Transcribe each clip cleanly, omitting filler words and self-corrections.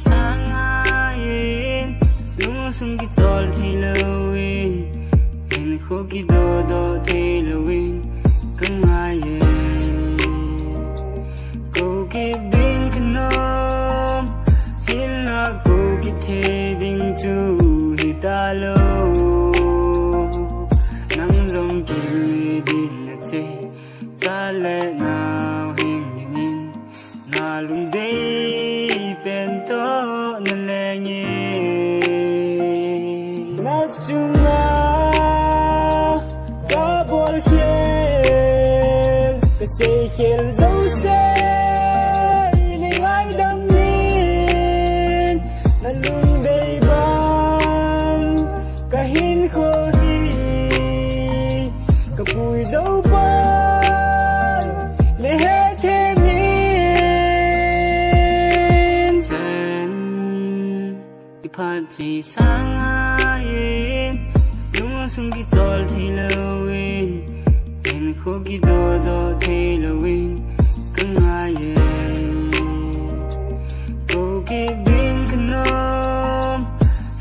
sang ai lung sung ki chol thi lowin in kho ki do thi lowin kang ai ko ki bin knom hil na ko ki the ding chu hi ta lo nang long ki din na che cha le now hing min na lung dei pen to na le nyi nas chunga ka bol khel ka se khel zo se ni ngaidam min na lung dei ban kahin kho hi ka pui zo ba le he the min sen iphat chi sang ai lung sung ki chol thi lowin in kho ki do thi lowin kang ai ko ki bin knom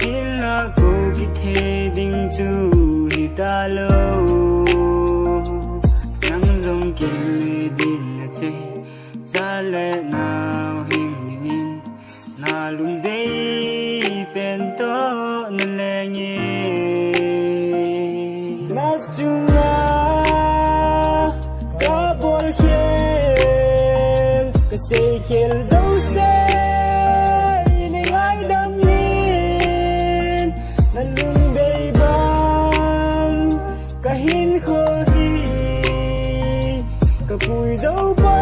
hil na ko ki the ding chu hi ta lo nang long ki din na che cha le now hing min na lung dei pen to na le nyi nas chunga ka bol khel ka se khel zo se ni ngaidam min na lung dei ban kahin kho hi ka pui zo ba